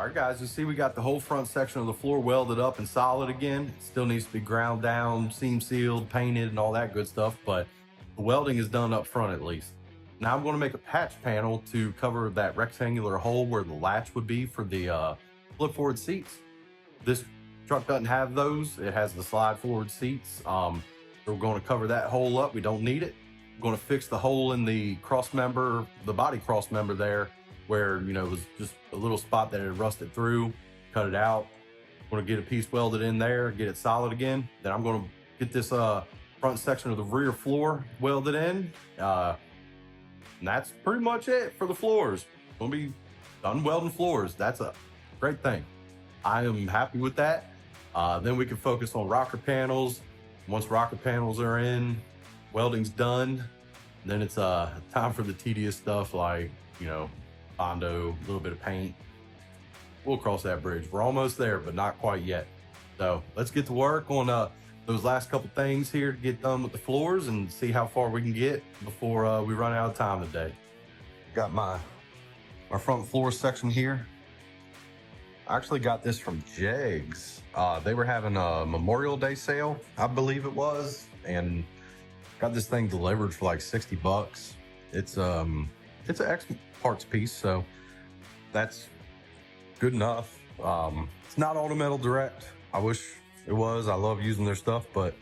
All right, guys, you see we got the whole front section of the floor welded up and solid again. It still needs to be ground down, seam sealed, painted, and all that good stuff, but the welding is done up front at least. Now I'm going to make a patch panel to cover that rectangular hole where the latch would be for the flip forward seats. This truck doesn't have those. It has the slide forward seats. We're going to cover that hole up. We don't need it. I'm going to fix the hole in the cross member, the body cross member there, where, you know, it was just a little spot that had rusted through, cut it out. I'm going to get a piece welded in there, get it solid again. Then I'm going to get this front section of the rear floor welded in. And that's pretty much it for the floors. Going to be done welding floors. That's a great thing. I am happy with that. Then we can focus on rocker panels. Once rocker panels are in, welding's done, then it's time for the tedious stuff like, you know, Bondo, a little bit of paint. We'll cross that bridge. We're almost there, but not quite yet. So let's get to work on those last couple things here to get done with the floors and see how far we can get before we run out of time today. Got my front floor section here. I actually got this from Jegs. They were having a Memorial Day sale, I believe it was, and got this thing delivered for like 60 bucks. It's an X parts piece, so that's good enough. It's not Auto Metal Direct. I wish it was. I love using their stuff, but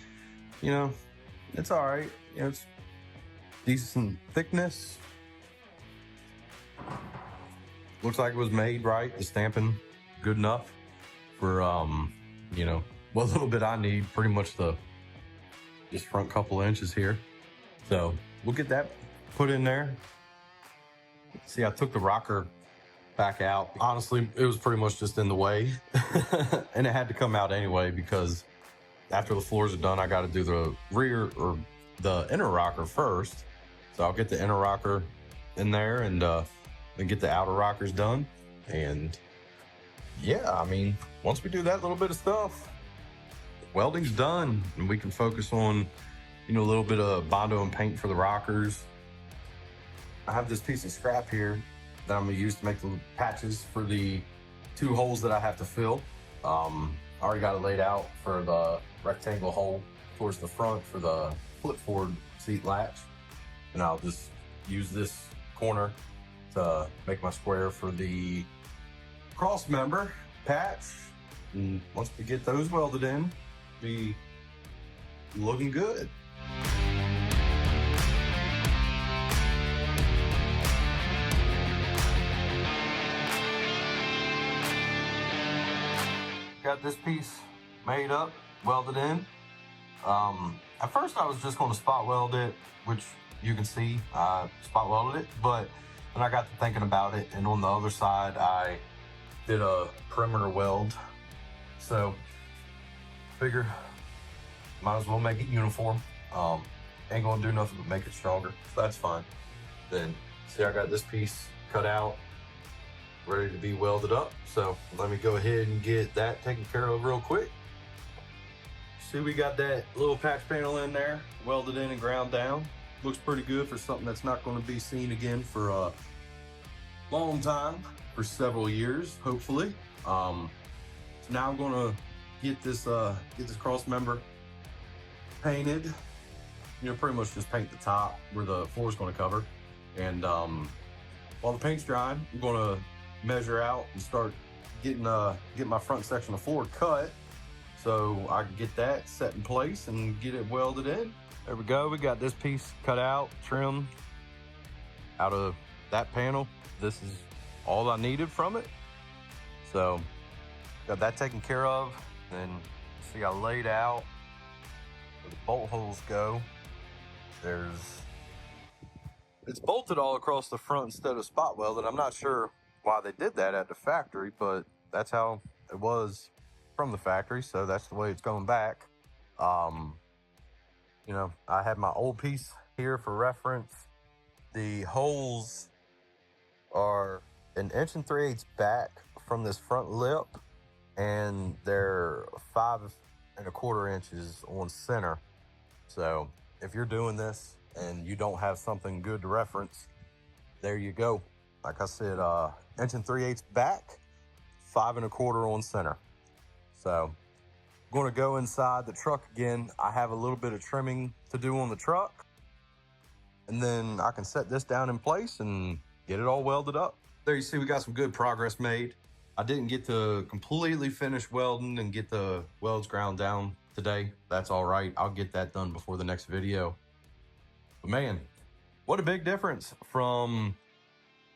you know, it's all right. You know, it's decent thickness. Looks like it was made right. The stamping good enough for you know, what little bit I need, pretty much the just front couple inches here. So we'll get that put in there. See, I took the rocker back out. Honestly, it was pretty much just in the way. And it had to come out anyway because after the floors are done, I got to do the rear or the inner rocker first. So I'll get the inner rocker in there and then get the outer rockers done. And yeah, I mean, once we do that little bit of stuff, welding's done and we can focus on, you know, a little bit of Bondo and paint for the rockers. I have this piece of scrap here that I'm gonna use to make the patches for the 2 holes that I have to fill. I already got it laid out for the rectangle hole towards the front for the flip forward seat latch. And I'll just use this corner to make my square for the cross member patch. And once we get those welded in, be looking good. Got this piece made up, welded in. At first I was just going to spot weld it, which you can see I spot welded it, but then I got to thinking about it, and on the other side I did a perimeter weld. So figure might as well make it uniform. Ain't gonna do nothing but make it stronger, so that's fine. Then see, I got this piece cut out, ready to be welded up. So let me go ahead and get that taken care of real quick. See, we got that little patch panel in there, welded in and ground down. Looks pretty good for something that's not going to be seen again for a long time, for several years, hopefully. So now I'm going to get this cross member painted. You know, pretty much just paint the top where the floor is going to cover. And while the paint's drying, I'm going to measure out and start getting my front section of floor cut so I can get that set in place and get it welded in. There we go. We got this piece cut out, trimmed out of that panel. This is all I needed from it. So got that taken care of. Then see, I laid out where the bolt holes go. It's bolted all across the front instead of spot welded. I'm not sure why they did that at the factory, but that's how it was from the factory. So that's the way it's going back. You know, I had my old piece here for reference. The holes are 1 3/8 inches back from this front lip, and they're 5 1/4 inches on center. So if you're doing this and you don't have something good to reference, there you go. Like I said, 1 3/8 inches back, 5 1/4 on center. So I'm going to go inside the truck again. I have a little bit of trimming to do on the truck, and then I can set this down in place and get it all welded up. There you see we got some good progress made. I didn't get to completely finish welding and get the welds ground down today. That's all right. I'll get that done before the next video. But man, what a big difference from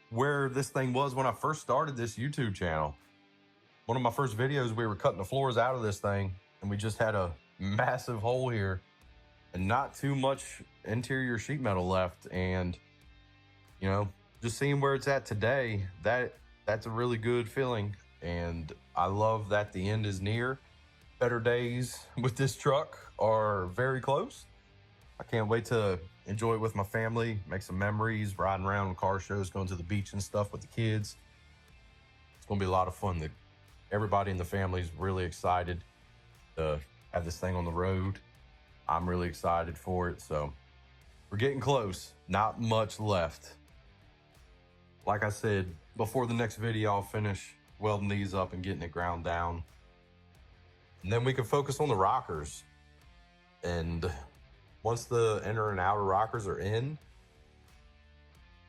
where this thing was when I first started this YouTube channel. One of my first videos, we were cutting the floors out of this thing, and we just had a massive hole here and not too much interior sheet metal left. And, you know, just seeing where it's at today, that's a really good feeling. And I love that the end is near. Better days with this truck are very close. I can't wait to enjoy it with my family, make some memories, riding around in car shows, going to the beach and stuff with the kids. It's gonna be a lot of fun. Everybody in the family is really excited to have this thing on the road. I'm really excited for it. So we're getting close, not much left. Like I said, before the next video, I'll finish welding these up and getting it ground down. And then we can focus on the rockers. And once the inner and outer rockers are in,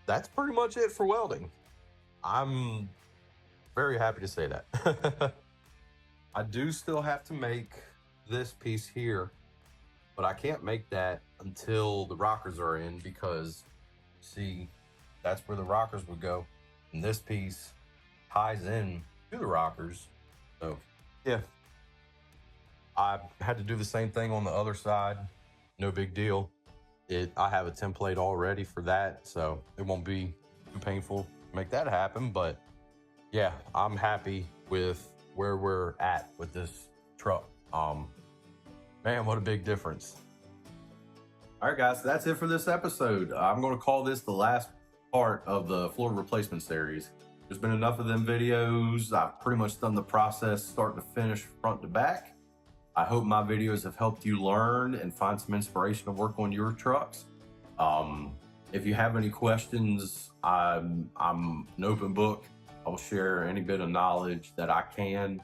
that's pretty much it for welding. I'm very happy to say that. I do still have to make this piece here, but I can't make that until the rockers are in, because see, that's where the rockers would go. And this piece ties in to the rockers. So yeah, I had to do the same thing on the other side. No big deal. I have a template already for that, so it won't be too painful to make that happen. But yeah, I'm happy with where we're at with this truck. Man, what a big difference. All right, guys, that's it for this episode. I'm going to call this the last part of the floor replacement series. There's been enough of them videos. I've pretty much done the process start to finish, front to back. I hope my videos have helped you learn and find some inspiration to work on your trucks. If you have any questions, I'm an open book. I'll share any bit of knowledge that I can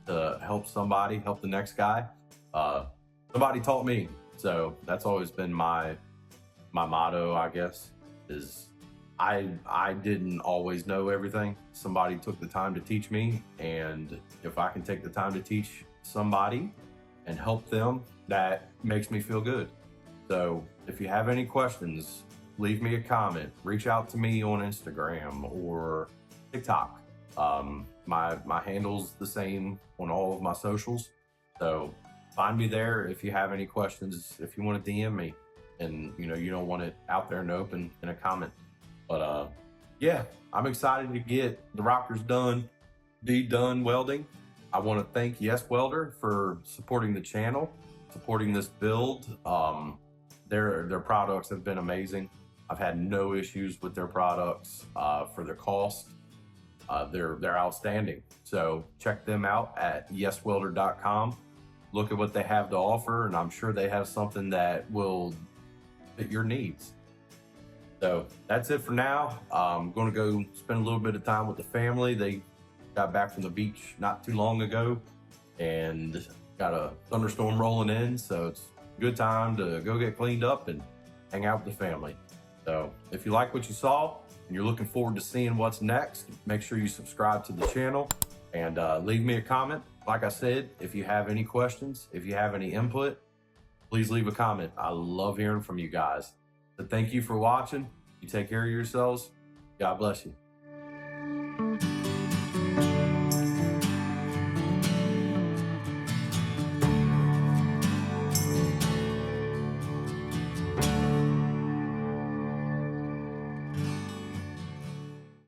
to help somebody, help the next guy. Somebody taught me, so that's always been my motto, I guess, is I didn't always know everything. Somebody took the time to teach me, and if I can take the time to teach somebody and help them, that makes me feel good. So if you have any questions, leave me a comment, reach out to me on Instagram or TikTok. My handle's the same on all of my socials. So find me there if you have any questions, if you want to DM me and you don't want it out there in the open in a comment. But yeah, I'm excited to get the rockers done, done welding. I want to thank Yes Welder for supporting the channel, supporting this build. Their products have been amazing. I've had no issues with their products for their cost. They're outstanding. So check them out at yeswelder.com. Look at what they have to offer, and I'm sure they have something that will fit your needs. So that's it for now. I'm going to go spend a little bit of time with the family. They got back from the beach not too long ago and got a thunderstorm rolling in, so it's a good time to go get cleaned up and hang out with the family. So if you like what you saw and you're looking forward to seeing what's next, make sure you subscribe to the channel and leave me a comment. Like I said, if you have any questions, if you have any input, please leave a comment. I love hearing from you guys. So thank you for watching. You take care of yourselves. God bless you.